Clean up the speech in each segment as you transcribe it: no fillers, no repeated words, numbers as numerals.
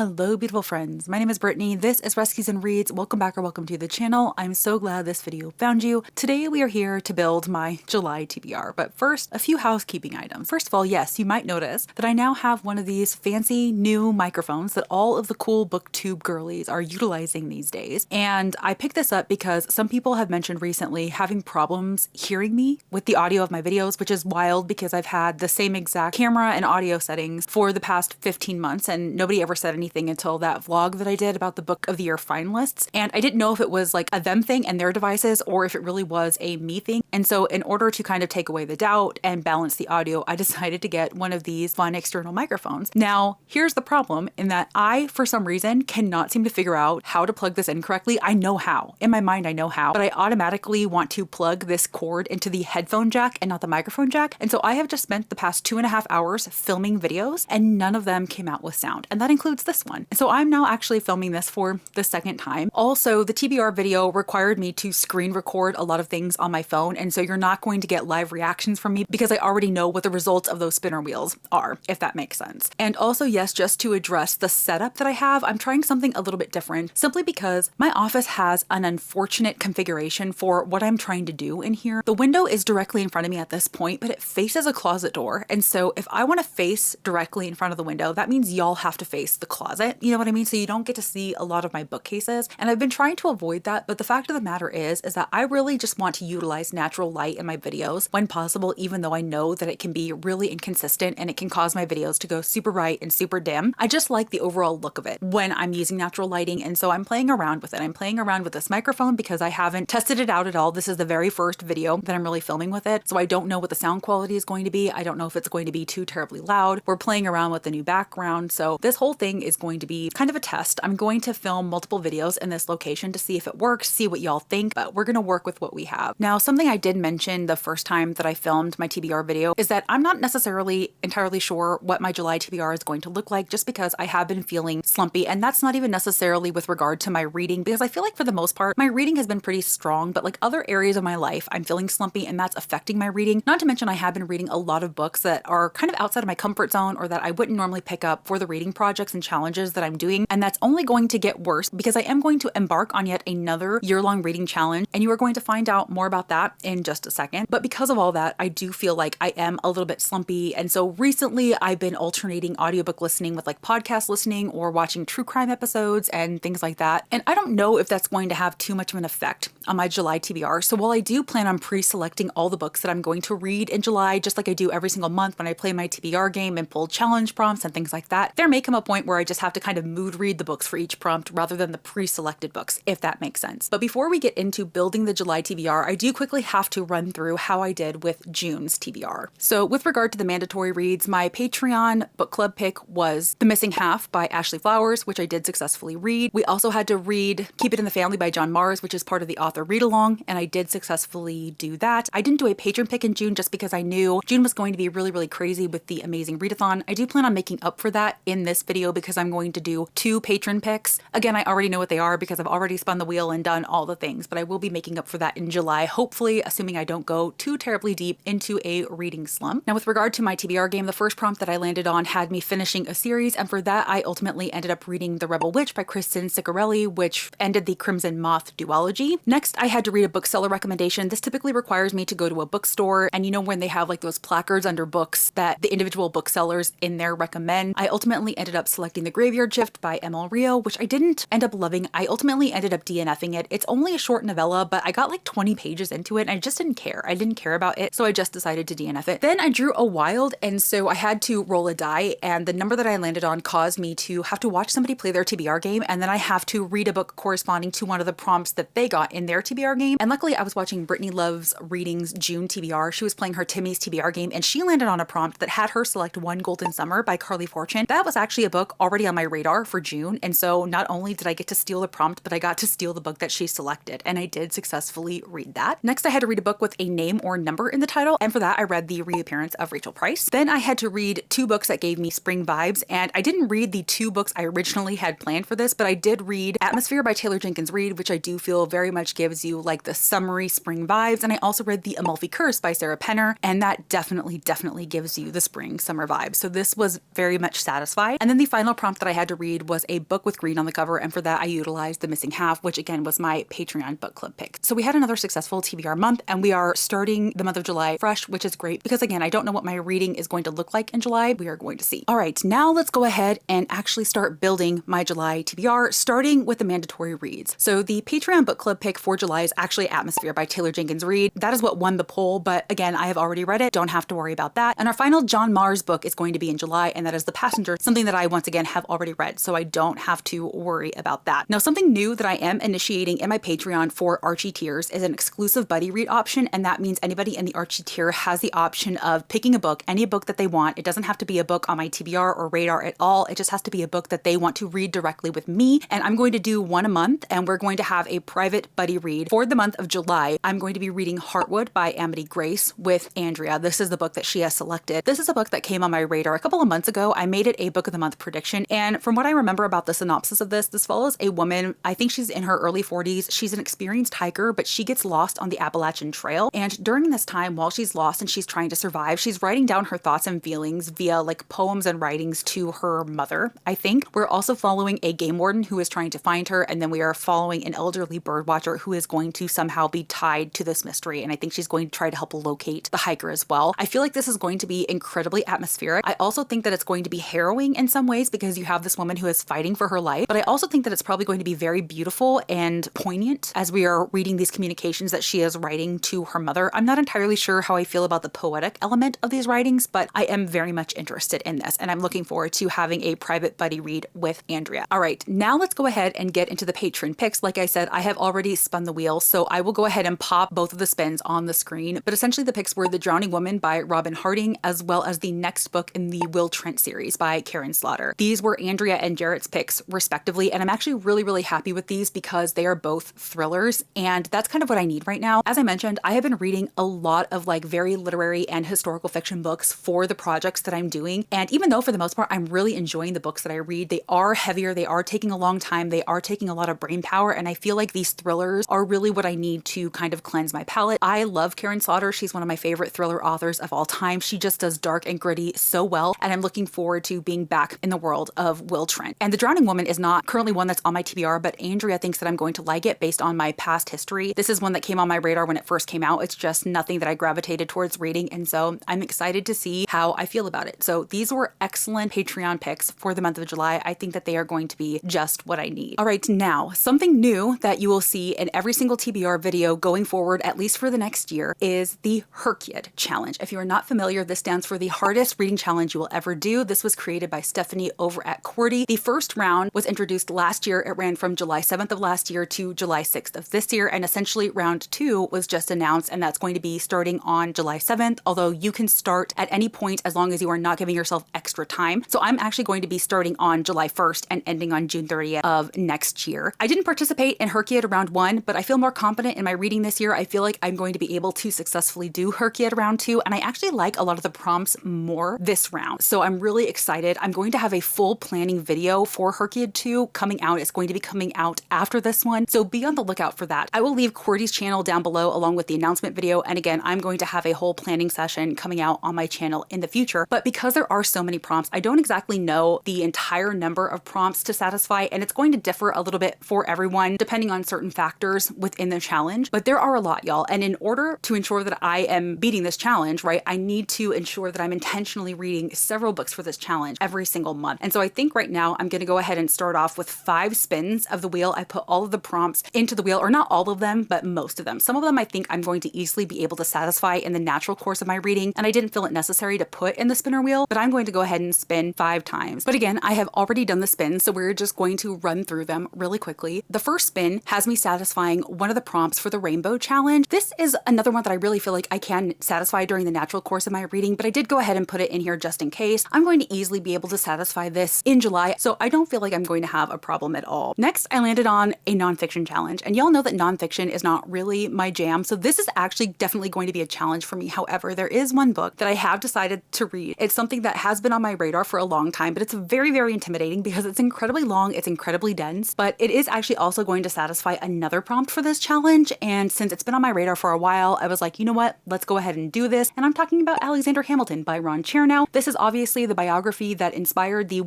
Hello beautiful friends, my name is Brittany, this is Rescues and Reads. Welcome back or welcome to the channel. I'm so glad this video found you. Today we are here to build my July TBR, but first a few housekeeping items. First of all, yes, you might notice that I now have one of these fancy new microphones that all of the cool booktube girlies are utilizing these days. And I picked this up because some people have mentioned recently having problems hearing me with the audio of my videos, which is wild because I've had the same exact camera and audio settings for the past 15 months and nobody ever said anything until that vlog that I did about the Book of the Year finalists. And I didn't know if it was like a them thing and their devices or if it really was a me thing. And so in order to kind of take away the doubt and balance the audio, I decided to get one of these fun external microphones. Now, here's the problem in that I, for some reason, cannot seem to figure out how to plug this in correctly. I know how. In my mind, I know how, but I automatically want to plug this cord into the headphone jack and not the microphone jack. And so I have just spent the past 2.5 hours filming videos and none of them came out with sound. And that includes this one. So I'm now actually filming this for the second time. Also, the TBR video required me to screen record a lot of things on my phone. And so you're not going to get live reactions from me because I already know what the results of those spinner wheels are, if that makes sense. And also, yes, just to address the setup that I have, I'm trying something a little bit different simply because my office has an unfortunate configuration for what I'm trying to do in here. The window is directly in front of me at this point, but it faces a closet door. And so if I want to face directly in front of the window, that means y'all have to face the closet. You know what I mean? So you don't get to see a lot of my bookcases. And I've been trying to avoid that. But the fact of the matter is that I really just want to utilize natural light in my videos when possible, even though I know that it can be really inconsistent and it can cause my videos to go super bright and super dim. I just like the overall look of it when I'm using natural lighting. And so I'm playing around with it. I'm playing around with this microphone because I haven't tested it out at all. This is the very first video that I'm really filming with it. So I don't know what the sound quality is going to be. I don't know if it's going to be too terribly loud. We're playing around with the new background. So this whole thing is going to be kind of a test. I'm going to film multiple videos in this location to see if it works, see what y'all think, but we're going to work with what we have. Now, something I did mention the first time that I filmed my TBR video is that I'm not necessarily entirely sure what my July TBR is going to look like just because I have been feeling slumpy, and that's not even necessarily with regard to my reading because I feel like for the most part, my reading has been pretty strong, but like other areas of my life, I'm feeling slumpy and that's affecting my reading. Not to mention I have been reading a lot of books that are kind of outside of my comfort zone or that I wouldn't normally pick up for the reading projects and challenges that I'm doing. And that's only going to get worse because I am going to embark on yet another year-long reading challenge. And you are going to find out more about that in just a second. But because of all that, I do feel like I am a little bit slumpy. And so recently I've been alternating audiobook listening with like podcast listening or watching true crime episodes and things like that. And I don't know if that's going to have too much of an effect on my July TBR. So while I do plan on pre-selecting all the books that I'm going to read in July, just like I do every single month when I play my TBR game and pull challenge prompts and things like that, there may come a point where I just have to kind of mood read the books for each prompt rather than the pre-selected books, if that makes sense. But before we get into building the July TBR, I do quickly have to run through how I did with June's TBR. So with regard to the mandatory reads, my Patreon book club pick was The Missing Half by Ashley Flowers, which I did successfully read. We also had to read Keep It in the Family by John Mars, which is part of the author read-along, and I did successfully do that. I didn't do a patron pick in June just because I knew June was going to be really, really crazy with the amazing readathon. I do plan on making up for that in this video because I'm going to do 2 patron picks. Again, I already know what they are because I've already spun the wheel and done all the things, but I will be making up for that in July, hopefully, assuming I don't go too terribly deep into a reading slump. Now, with regard to my TBR game, the first prompt that I landed on had me finishing a series, and for that, I ultimately ended up reading The Rebel Witch by Kristen Ciccarelli, which ended the Crimson Moth duology. Next, I had to read a bookseller recommendation. This typically requires me to go to a bookstore, and you know when they have like those placards under books that the individual booksellers in there recommend. I ultimately ended up selecting The Graveyard Shift by ML Rio, which I didn't end up loving. I ultimately ended up DNFing it. It's only a short novella, but I got like 20 pages into it and I just didn't care. I didn't care about it, so I just decided to DNF it. Then I drew a wild, and so I had to roll a die, and the number that I landed on caused me to have to watch somebody play their TBR game, and then I have to read a book corresponding to one of the prompts that they got in their TBR game. And luckily I was watching Brittany Love's Readings June TBR. She was playing her Timmy's TBR game, and she landed on a prompt that had her select One Golden Summer by Carly Fortune. That was actually a book already on my radar for June, and so not only did I get to steal the prompt, but I got to steal the book that she selected, and I did successfully read that. Next, I had to read a book with a name or number in the title, and for that I read The Reappearance of Rachel Price. Then I had to read 2 books that gave me spring vibes, and I didn't read the 2 books I originally had planned for this, but I did read Atmosphere by Taylor Jenkins Reid, which I do feel very much gives you like the summery spring vibes, and I also read The Amalfi Curse by Sarah Penner, and that definitely gives you the spring summer vibes. So this was very much satisfied. And then the final prompt prompt that I had to read was a book with green on the cover, and for that I utilized The Missing Half, which again was my Patreon book club pick. So we had another successful TBR month, and we are starting the month of July fresh, which is great because again, I don't know what my reading is going to look like in July. We are going to see. All right, now let's go ahead and actually start building my July TBR, starting with the mandatory reads. So the Patreon book club pick for July is actually Atmosphere by Taylor Jenkins Reid. That is what won the poll, but again, I have already read it. Don't have to worry about that. And our final John Mars book is going to be in July, and that is The Passenger, something that I once again have already read, so I don't have to worry about that. Now, something new that I am initiating in my Patreon for Archie tiers is an exclusive buddy read option, and that means anybody in the Archie tier has the option of picking a book, any book that they want. It doesn't have to be a book on my TBR or radar at all. It just has to be a book that they want to read directly with me, and I'm going to do one a month, and we're going to have a private buddy read for the month of July. I'm going to be reading Heartwood by Amity Grace with Andrea. This is the book that she has selected. This is a book that came on my radar a couple of months ago. I made it a book of the month prediction, and from what I remember about the synopsis of this follows a woman, I think she's in her early 40s. She's an experienced hiker, but she gets lost on the Appalachian Trail, and during this time, while she's lost and she's trying to survive, she's writing down her thoughts and feelings via like poems and writings to her mother, I think. We're also following a game warden who is trying to find her, and then we are following an elderly bird watcher who is going to somehow be tied to this mystery, and I think she's going to try to help locate the hiker as well. I feel like this is going to be incredibly atmospheric. I also think that it's going to be harrowing in some ways because you have this woman who is fighting for her life, but I also think that it's probably going to be very beautiful and poignant as we are reading these communications that she is writing to her mother. I'm not entirely sure how I feel about the poetic element of these writings, but I am very much interested in this, and I'm looking forward to having a private buddy read with Andrea. All right, now let's go ahead and get into the patron picks. Like I said, I have already spun the wheel, so I will go ahead and pop both of the spins on the screen, but essentially the picks were The Drowning Woman by Robin Harding, as well as the next book in the Will Trent series by Karen Slaughter. These were Andrea and Jarrett's picks respectively, and I'm actually really happy with these because they are both thrillers, and that's kind of what I need right now. As I mentioned, I have been reading a lot of like very literary and historical fiction books for the projects that I'm doing, and even though for the most part I'm really enjoying the books that I read, they are heavier, they are taking a long time, they are taking a lot of brain power, and I feel like these thrillers are really what I need to kind of cleanse my palate. I love Karen Slaughter. She's one of my favorite thriller authors of all time. She just does dark and gritty so well, and I'm looking forward to being back in the world of Will Trent. And The Drowning Woman is not currently one that's on my TBR, but Andrea thinks that I'm going to like it based on my past history. This is one that came on my radar when it first came out. It's just nothing that I gravitated towards reading, and so I'm excited to see how I feel about it. So these were excellent Patreon picks for the month of July. I think that they are going to be just what I need. All right, now something new that you will see in every single TBR video going forward, at least for the next year, is the HRCYED challenge. If you are not familiar, this stands for the hardest reading challenge you will ever do. This was created by Stephanie over at Cordy. The first round was introduced last year. It ran from July 7th of last year to July 6th of this year, and essentially round 2 was just announced, and that's going to be starting on July 7th, although you can start at any point as long as you are not giving yourself extra time. So I'm actually going to be starting on July 1st and ending on June 30th of next year. I didn't participate in HRCYED round 1, but I feel more confident in my reading this year. I feel like I'm going to be able to successfully do HRCYED round 2, and I actually like a lot of the prompts more this round. So I'm really excited. I'm going to have a full planning video for HRCYED 2 coming out. It's going to be coming out after this one, so be on the lookout for that. I will leave Cordy's channel down below along with the announcement video, and again, I'm going to have a whole planning session coming out on my channel in the future, but because there are so many prompts, I don't exactly know the entire number of prompts to satisfy, and it's going to differ a little bit for everyone depending on certain factors within the challenge, but there are a lot, y'all, and in order to ensure that I am beating this challenge, right, I need to ensure that I'm intentionally reading several books for this challenge every single month. And so I think right now I'm going to go ahead and start off with 5 spins of the wheel. I put all of the prompts into the wheel, or not all of them, but most of them. Some of them I think I'm going to easily be able to satisfy in the natural course of my reading, and I didn't feel it necessary to put in the spinner wheel, but I'm going to go ahead and spin 5 times. But again, I have already done the spins, so we're just going to run through them really quickly. The first spin has me satisfying one of the prompts for the rainbow challenge. This is another one that I really feel like I can satisfy during the natural course of my reading, but I did go ahead and put it in here just in case. I'm going to easily be able to satisfy this in July, so I don't feel like I'm going to have a problem at all. Next, I landed on a nonfiction challenge, and y'all know that nonfiction is not really my jam, so this is actually definitely going to be a challenge for me. However, there is one book that I have decided to read. It's something that has been on my radar for a long time, but it's very intimidating because it's incredibly long, it's incredibly dense, but it is actually also going to satisfy another prompt for this challenge, and since it's been on my radar for a while, I was like, you know what, let's go ahead and do this, and I'm talking about Alexander Hamilton by Ron Chernow. This is obviously the biography that inspired the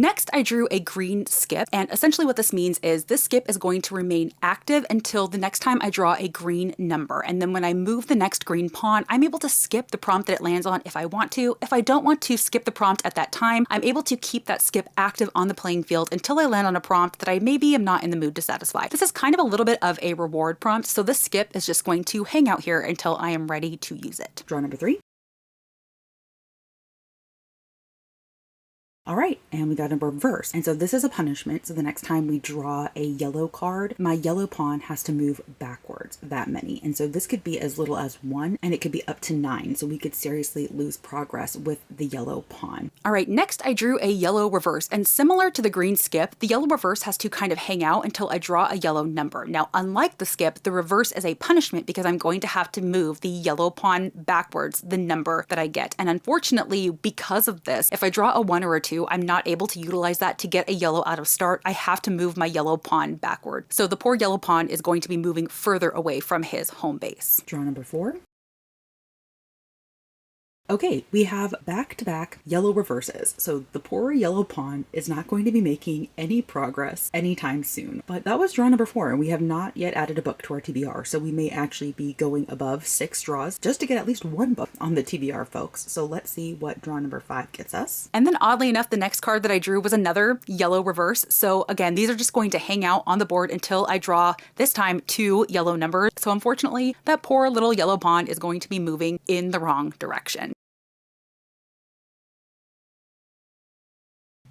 Next, I drew a green skip, and essentially what this means is this skip is going to remain active until the next time I draw a green number, and then when I move the next green pawn, I'm able to skip the prompt that it lands on if I want to. If I don't want to skip the prompt at that time, I'm able to keep that skip active on the playing field until I land on a prompt that I maybe am not in the mood to satisfy. This is kind of a little bit of a reward prompt, so this skip is just going to hang out here until I am ready to use it. Draw number 3. All right, and we got a reverse. And so this is a punishment. So the next time we draw a yellow card, my yellow pawn has to move backwards that many. And so this could be as little as 1, and it could be up to 9. So we could seriously lose progress with the yellow pawn. All right, next I drew a yellow reverse, and similar to the green skip, the yellow reverse has to kind of hang out until I draw a yellow number. Now, unlike the skip, the reverse is a punishment because I'm going to have to move the yellow pawn backwards, the number that I get. And unfortunately, because of this, if I draw a 1 or a 2, I'm not able to utilize that to get a yellow out of start. I have to move my yellow pawn backward. So the poor yellow pawn is going to be moving further away from his home base. Draw number 4. Okay, we have back-to-back yellow reverses, so the poor yellow pawn is not going to be making any progress anytime soon. But that was draw number 4, and we have not yet added a book to our TBR, so we may actually be going above 6 draws just to get at least 1 book on the TBR, folks. So let's see what draw number 5 gets us. And then oddly enough, the next card that I drew was another yellow reverse. So again, these are just going to hang out on the board until I draw, this time, 2 yellow numbers. So unfortunately, that poor little yellow pawn is going to be moving in the wrong direction.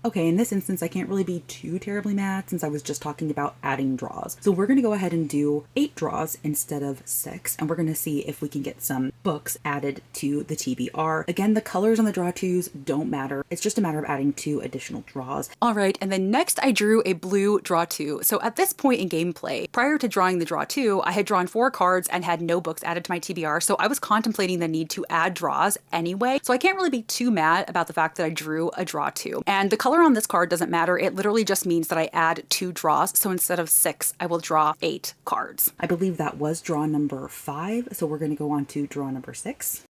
Okay, in this instance, I can't really be too terribly mad since I was just talking about adding draws. So we're going to go ahead and do 8 draws instead of 6, and we're going to see if we can get some books added to the TBR. Again, the colors on the draw 2s don't matter. It's just a matter of adding 2 additional draws. All right, and then next I drew a blue draw 2. So at this point in gameplay, prior to drawing the draw 2, I had drawn 4 cards and had no books added to my TBR, so I was contemplating the need to add draws anyway. So I can't really be too mad about the fact that I drew a draw 2. And the color on this card doesn't matter. It literally just means that I add 2 draws. So instead of 6, I will draw 8 cards. I believe that was draw number 5. So we're going to go on to draw number 6.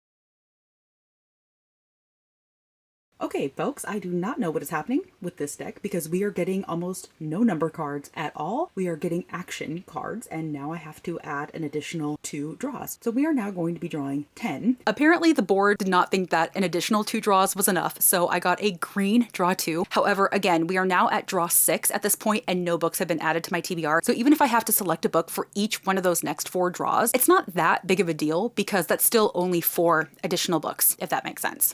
Okay, folks, I do not know what is happening with this deck because we are getting almost no number cards at all. We are getting action cards, and now I have to add an additional 2 draws. So we are now going to be drawing 10. Apparently, the board did not think that an additional 2 draws was enough, so I got a green draw 2. However, again, we are now at draw 6 at this point, and no books have been added to my TBR. So even if I have to select a book for each one of those next 4 draws, it's not that big of a deal because that's still only 4 additional books, if that makes sense.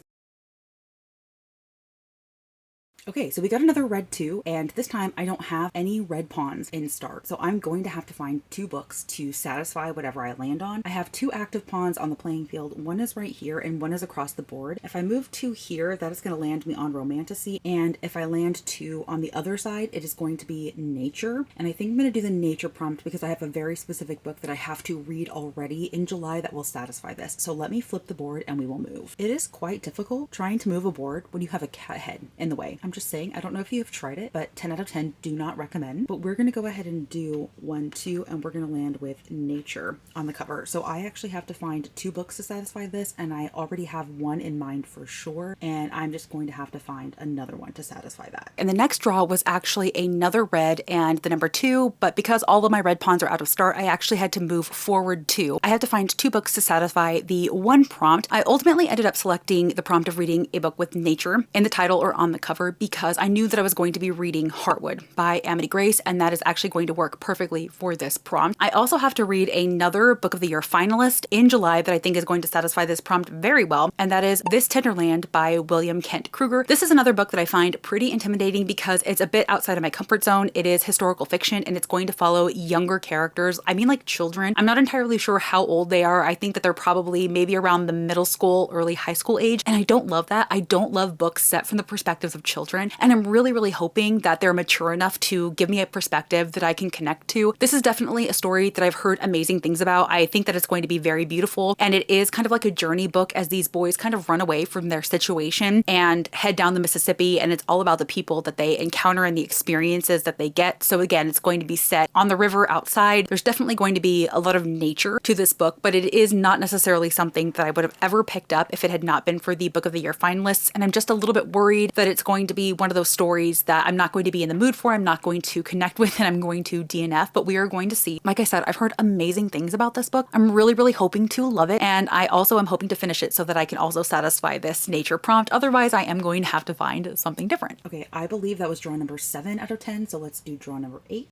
Okay, so we got another red 2, and this time I don't have any red pawns in start, so I'm going to have to find 2 books to satisfy whatever I land on. I have 2 active pawns on the playing field. One is right here, and one is across the board. If I move 2 here, that is going to land me on Romantasy, and if I land 2 on the other side, it is going to be Nature, and I think I'm going to do the Nature prompt because I have a very specific book that I have to read already in July that will satisfy this. So let me flip the board and we will move. It is quite difficult trying to move a board when you have a cat head in the way. I'm just saying, I don't know if you have tried it, but 10 out of 10 do not recommend. But we're going to go ahead and do 1, 2, and we're going to land with Nature on the cover. So I actually have to find 2 books to satisfy this, and I already have one in mind for sure, and I'm just going to have to find another one to satisfy that. And the next draw was actually another red and the number 2, but because all of my red pawns are out of start, I actually had to move forward 2. I had to find 2 books to satisfy the 1 prompt. I ultimately ended up selecting the prompt of reading a book with Nature in the title or on the cover because I knew that I was going to be reading Heartwood by Amity Grace, and that is actually going to work perfectly for this prompt. I also have to read another Book of the Year finalist in July that I think is going to satisfy this prompt very well, and that is This Tender Land by William Kent Kruger. This is another book that I find pretty intimidating because it's a bit outside of my comfort zone. It is historical fiction, and it's going to follow younger characters. I mean, like children. I'm not entirely sure how old they are. I think that they're probably maybe around the middle school, early high school age, and I don't love that. I don't love books set from the perspectives of children, and I'm really hoping that they're mature enough to give me a perspective that I can connect to. This is definitely a story that I've heard amazing things about. I think that it's going to be very beautiful, and it is kind of like a journey book as these boys kind of run away from their situation and head down the Mississippi, and it's all about the people that they encounter and the experiences that they get. So again, it's going to be set on the river outside. There's definitely going to be a lot of nature to this book, but it is not necessarily something that I would have ever picked up if it had not been for the Book of the Year finalists, and I'm just a little bit worried that it's going to be one of those stories that I'm not going to be in the mood for, I'm not going to connect with, and I'm going to DNF, but we are going to see. Like I said, I've heard amazing things about this book. I'm really, really hoping to love it, and I also am hoping to finish it so that I can also satisfy this nature prompt. Otherwise, I am going to have to find something different. Okay, I believe that was draw number 7 out of 10, so let's do draw number 8.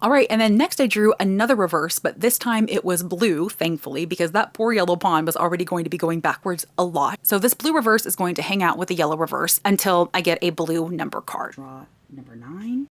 All right, and then next I drew another reverse, but this time it was blue, thankfully, because that poor yellow pawn was already going to be going backwards a lot. So this blue reverse is going to hang out with the yellow reverse until I get a blue number card. Draw number 9.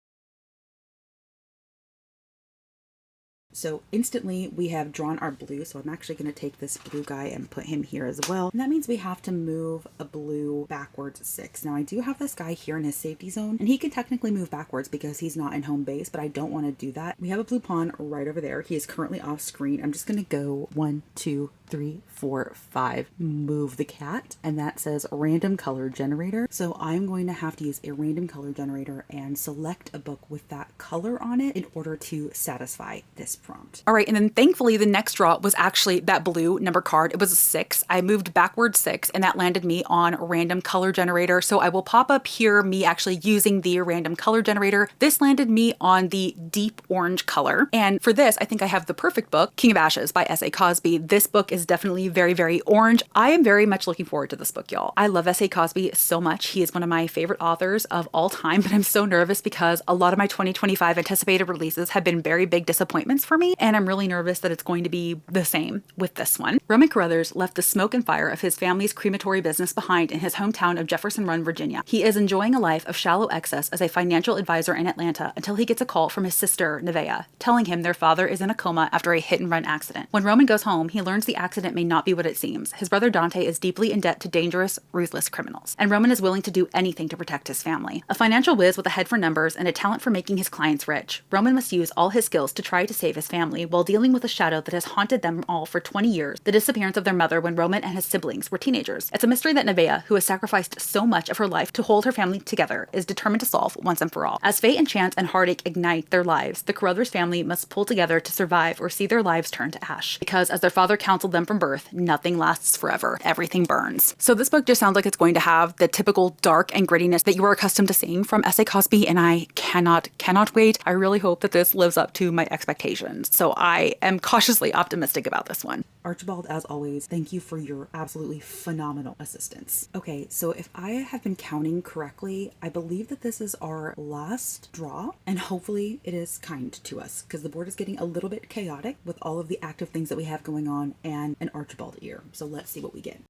So instantly we have drawn our blue, so I'm actually going to take this blue guy and put him here as well. And that means we have to move a blue backwards 6. Now I do have this guy here in his safety zone, and he can technically move backwards because he's not in home base, but I don't want to do that. We have a blue pawn right over there. He is currently off screen. I'm just going to go 1, 2, 3, 4, 5, move the cat, and that says random color generator. So I'm going to have to use a random color generator and select a book with that color on it in order to satisfy this prompt. All right, and then thankfully the next draw was actually that blue number card. It was a 6. I moved backward 6, and that landed me on random color generator. So I will pop up here me actually using the random color generator. This landed me on the deep orange color, and for this I think I have the perfect book, King of Ashes by S.A. Cosby. This book is definitely very, very orange. I am very much looking forward to this book, y'all. I love S.A. Cosby so much. He is one of my favorite authors of all time, but I'm so nervous because a lot of my 2025 anticipated releases have been very big disappointments for me, and I'm really nervous that it's going to be the same with this one. Roman Carruthers left the smoke and fire of his family's crematory business behind in his hometown of Jefferson Run, Virginia. He is enjoying a life of shallow excess as a financial advisor in Atlanta until he gets a call from his sister, Nevaeh, telling him their father is in a coma after a hit-and-run accident. When Roman goes home, he learns the accident may not be what it seems. His brother Dante is deeply in debt to dangerous, ruthless criminals, and Roman is willing to do anything to protect his family. A financial whiz with a head for numbers and a talent for making his clients rich, Roman must use all his skills to try to save his family while dealing with a shadow that has haunted them all for 20 years, the disappearance of their mother when Roman and his siblings were teenagers. It's a mystery that Nevaeh, who has sacrificed so much of her life to hold her family together, is determined to solve once and for all. As fate and chance and heartache ignite their lives, the Carruthers family must pull together to survive or see their lives turn to ash. Because as their father counseled them from birth, nothing lasts forever. Everything burns. So this book just sounds like it's going to have the typical dark and grittiness that you are accustomed to seeing from S.A. Cosby, and I cannot wait. I really hope that this lives up to my expectations. So I am cautiously optimistic about this one. Archibald, as always, thank you for your absolutely phenomenal assistance. Okay, so if I have been counting correctly, I believe that this is our last draw, and hopefully it is kind to us because the board is getting a little bit chaotic with all of the active things that we have going on and an Archibald ear. So let's see what we get.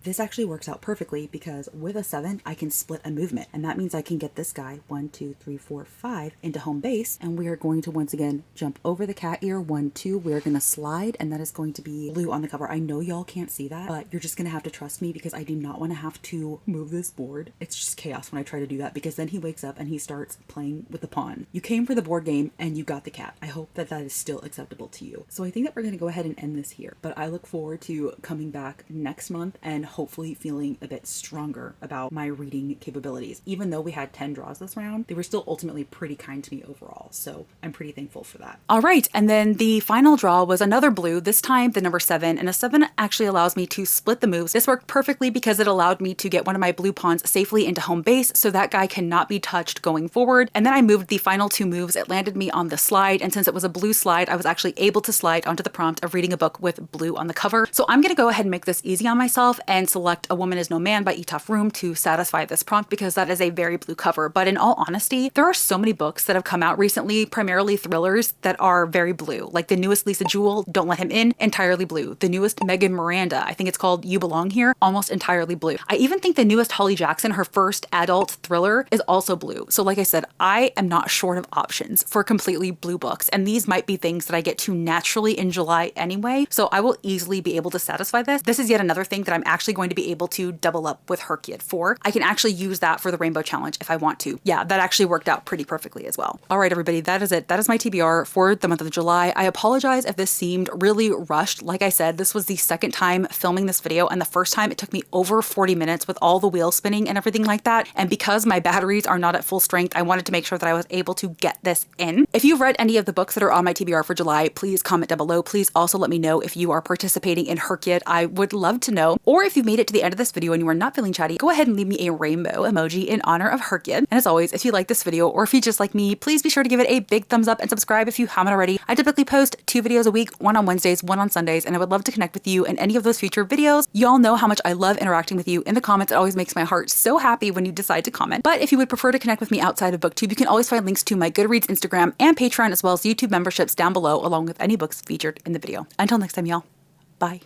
This actually works out perfectly because with a 7, I can split a movement, and that means I can get this guy 1, 2, 3, 4, 5 into home base, and we are going to once again jump over the cat ear 1, 2. We're going to slide, and that is going to be blue on the cover. I know y'all can't see that, but you're just going to have to trust me because I do not want to have to move this board. It's just chaos when I try to do that because then he wakes up and he starts playing with the pawn. You came for the board game and you got the cat. I hope that that is still acceptable to you. So I think that we're going to go ahead and end this here, but I look forward to coming back next month and hopefully feeling a bit stronger about my reading capabilities. Even though we had 10 draws this round, they were still ultimately pretty kind to me overall. So I'm pretty thankful for that. All right. And then the final draw was another blue, this time the number 7. And a 7 actually allows me to split the moves. This worked perfectly because it allowed me to get one of my blue pawns safely into home base so that guy cannot be touched going forward. And then I moved the final 2 moves. It landed me on the slide. And since it was a blue slide, I was actually able to slide onto the prompt of reading a book with blue on the cover. So I'm going to go ahead and make this easy on myself and select A Woman Is No Man by Etaf Room to satisfy this prompt because that is a very blue cover. But in all honesty, there are so many books that have come out recently, primarily thrillers, that are very blue. Like the newest Lisa Jewell, Don't Let Him In, entirely blue. The newest Megan Miranda, I think it's called You Belong Here, almost entirely blue. I even think the newest Holly Jackson, her first adult thriller, is also blue. So like I said, I am not short of options for completely blue books, and these might be things that I get to naturally in July anyway, so I will easily be able to satisfy this. This is yet another thing that I'm actually actually going to be able to double up with HRCYED 4. I can actually use that for the Rainbow Challenge if I want to. Yeah, that actually worked out pretty perfectly as well. All right, everybody, that is it. That is my TBR for the month of July. I apologize if this seemed really rushed. Like I said, this was the second time filming this video, and the first time it took me over 40 minutes with all the wheel spinning and everything like that. And because my batteries are not at full strength, I wanted to make sure that I was able to get this in. If you've read any of the books that are on my TBR for July, please comment down below. Please also let me know if you are participating in HRCYED. I would love to know. Or if you've made it to the end of this video and you are not feeling chatty, go ahead and leave me a rainbow emoji in honor of HRCYED. And as always, if you like this video or if you just like me, please be sure to give it a big thumbs up and subscribe if you haven't already. I typically post 2 videos a week, one on Wednesdays, one on Sundays, and I would love to connect with you in any of those future videos. Y'all know how much I love interacting with you in the comments. It always makes my heart so happy when you decide to comment. But if you would prefer to connect with me outside of BookTube, you can always find links to my Goodreads, Instagram, and Patreon, as well as YouTube memberships down below, along with any books featured in the video. Until next time, y'all. Bye.